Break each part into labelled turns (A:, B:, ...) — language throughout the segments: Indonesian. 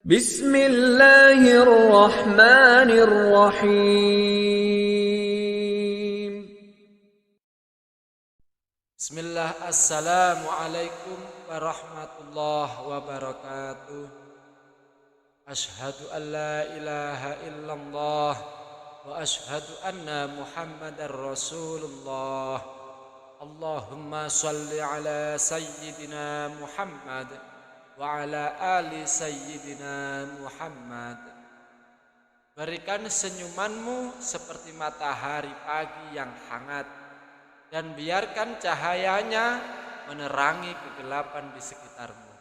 A: Bismillahirrahmanirrahim.
B: Bismillah, Assalamualaikum warahmatullahi wabarakatuh. Ashhadu an la ilaha illallah wa ashhadu anna Muhammadar Rasulullah. Allahumma salli ala Sayyidina Muhammad wa ala ali Sayyidina Muhammad. Berikan senyumanmu seperti matahari pagi yang hangat, dan biarkan cahayanya menerangi kegelapan di sekitarmu.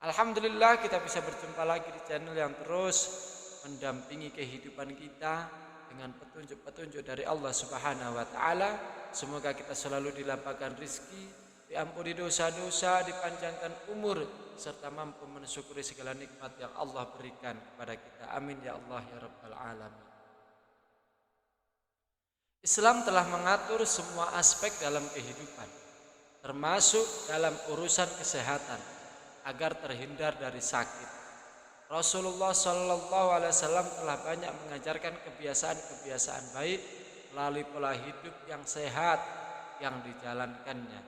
B: Alhamdulillah, kita bisa berjumpa lagi di channel yang terus mendampingi kehidupan kita dengan petunjuk-petunjuk dari Allah Subhanahu wa taala. Semoga kita selalu dilapangkan rezeki, diampuni dosa-dosa, dipanjangkan umur, serta mampu mensyukuri segala nikmat yang Allah berikan kepada kita. Amin ya Allah ya Rabbal alamin. Islam telah mengatur semua aspek dalam kehidupan, termasuk dalam urusan kesehatan, agar terhindar dari sakit. Rasulullah SAW telah banyak mengajarkan kebiasaan-kebiasaan baik melalui pola hidup yang sehat yang dijalankannya.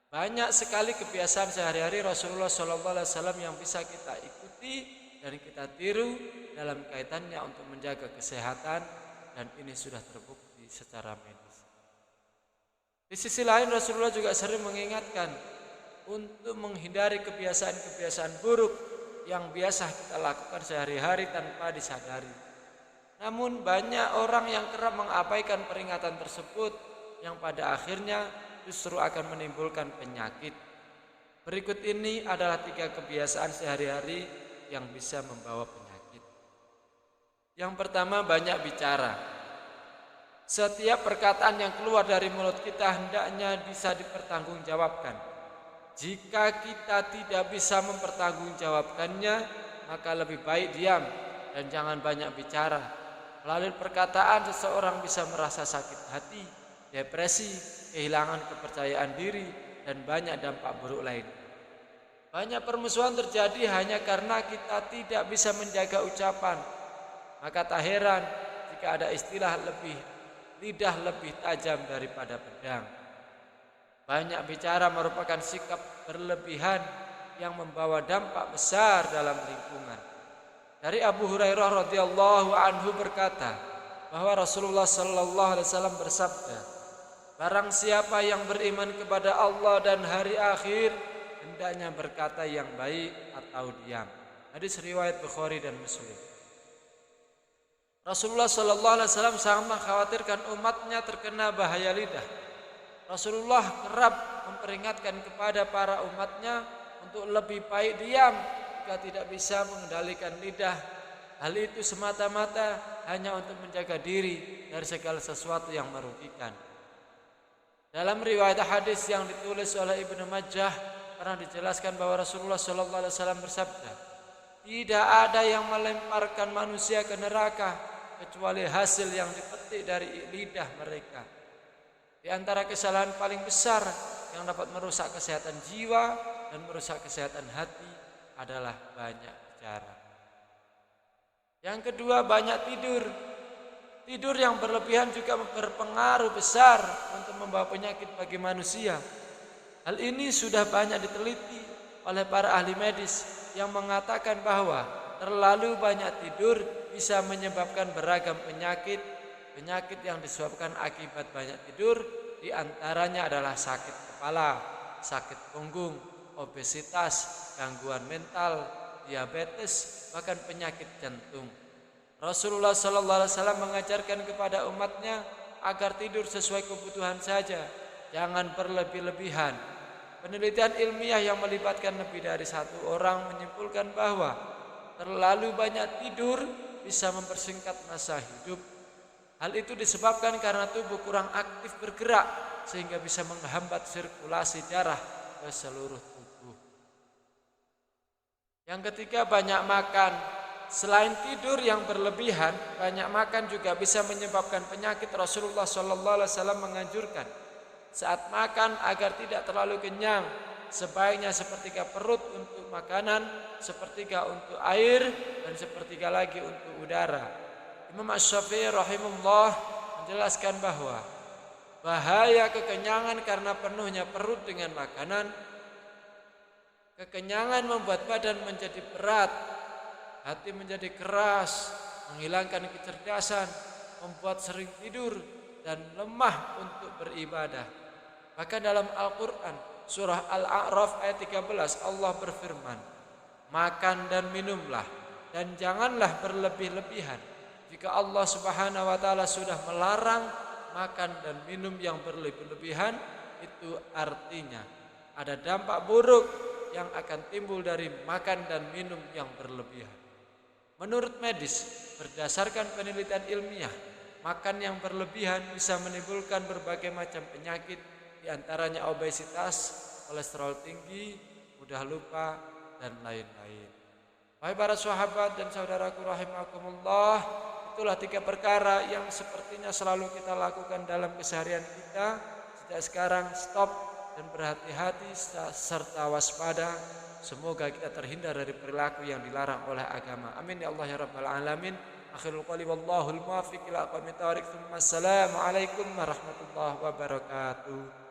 B: Banyak sekali kebiasaan sehari-hari Rasulullah SAW yang bisa kita ikuti dan kita tiru dalam kaitannya untuk menjaga kesehatan, dan ini sudah terbukti secara medis. Di sisi lain, Rasulullah juga sering mengingatkan untuk menghindari kebiasaan-kebiasaan buruk yang biasa kita lakukan sehari-hari tanpa disadari. Namun banyak orang yang kerap mengabaikan peringatan tersebut, yang pada akhirnya justru akan menimbulkan penyakit. Berikut ini adalah 3 kebiasaan sehari-hari yang bisa membawa penyakit. Yang pertama, banyak bicara. Setiap perkataan yang keluar dari mulut kita hendaknya bisa dipertanggungjawabkan. Jika kita tidak bisa mempertanggungjawabkannya, maka lebih baik diam dan jangan banyak bicara. Melalui perkataan, seseorang bisa merasa sakit hati, depresi, kehilangan kepercayaan diri, dan banyak dampak buruk lain. Banyak permusuhan terjadi hanya karena kita tidak bisa menjaga ucapan. Maka tak heran jika ada istilah lidah lebih tajam daripada pedang. Banyak bicara merupakan sikap berlebihan yang membawa dampak besar dalam lingkungan. Dari Abu Hurairah radhiyallahu anhu berkata bahwa Rasulullah sallallahu alaihi wasallam bersabda, barang siapa yang beriman kepada Allah dan hari akhir, hendaknya berkata yang baik atau diam. Hadis riwayat Bukhari dan Muslim. Rasulullah sallallahu alaihi wasallam sangat mengkhawatirkan umatnya terkena bahaya lidah. Rasulullah kerap memperingatkan kepada para umatnya untuk lebih baik diam jika tidak bisa mengendalikan lidah. Hal itu semata-mata hanya untuk menjaga diri dari segala sesuatu yang merugikan. Dalam riwayat hadis yang ditulis oleh Ibnu Majah, pernah dijelaskan bahwa Rasulullah SAW bersabda, tidak ada yang melemparkan manusia ke neraka kecuali hasil yang dipetik dari lidah mereka. Di antara kesalahan paling besar yang dapat merusak kesehatan jiwa dan merusak kesehatan hati adalah banyak bicara. Yang kedua, banyak tidur. Tidur yang berlebihan juga berpengaruh besar untuk membawa penyakit bagi manusia. Hal ini sudah banyak diteliti oleh para ahli medis yang mengatakan bahwa terlalu banyak tidur bisa menyebabkan beragam penyakit. Penyakit yang disebabkan akibat banyak tidur diantaranya adalah sakit kepala, sakit punggung, obesitas, gangguan mental, diabetes, bahkan penyakit jantung. Rasulullah SAW mengajarkan kepada umatnya agar tidur sesuai kebutuhan saja, jangan berlebih-lebihan. Penelitian ilmiah yang melibatkan lebih dari 1 orang menyimpulkan bahwa terlalu banyak tidur bisa mempersingkat masa hidup. Hal itu disebabkan karena tubuh kurang aktif bergerak sehingga bisa menghambat sirkulasi darah ke seluruh tubuh. Yang ketiga, banyak makan. Selain tidur yang berlebihan, banyak makan juga bisa menyebabkan penyakit. Rasulullah SAW menganjurkan saat makan agar tidak terlalu kenyang, sebaiknya sepertiga perut untuk makanan, sepertiga untuk air, dan sepertiga lagi untuk udara. Imam Asy-Syafi'i rahimahullah menjelaskan bahwa bahaya kekenyangan karena penuhnya perut dengan makanan. Kekenyangan membuat badan menjadi berat, hati menjadi keras, menghilangkan kecerdasan, membuat sering tidur dan lemah untuk beribadah. Bahkan dalam Al-Quran surah Al-A'raf ayat 13 Allah berfirman, makan dan minumlah dan janganlah berlebih-lebihan. Jika Allah Subhanahu wa taala sudah melarang makan dan minum yang berlebih-lebihan, itu artinya ada dampak buruk yang akan timbul dari makan dan minum yang berlebihan. Menurut medis, berdasarkan penelitian ilmiah, makan yang berlebihan bisa menimbulkan berbagai macam penyakit, diantaranya obesitas, kolesterol tinggi, mudah lupa, dan lain-lain. Wahai para sahabat dan saudaraku rahimakumullah, itulah 3 perkara yang sepertinya selalu kita lakukan dalam keseharian kita. Sejak sekarang stop dan berhati-hati serta waspada. Semoga kita terhindar dari perilaku yang dilarang oleh agama. Amin ya Allah ya rabbal alamin. Akhirul qouli wallahul muwaffiq ila aqwamit thoriq. Assalamualaikum warahmatullahi wabarakatuh.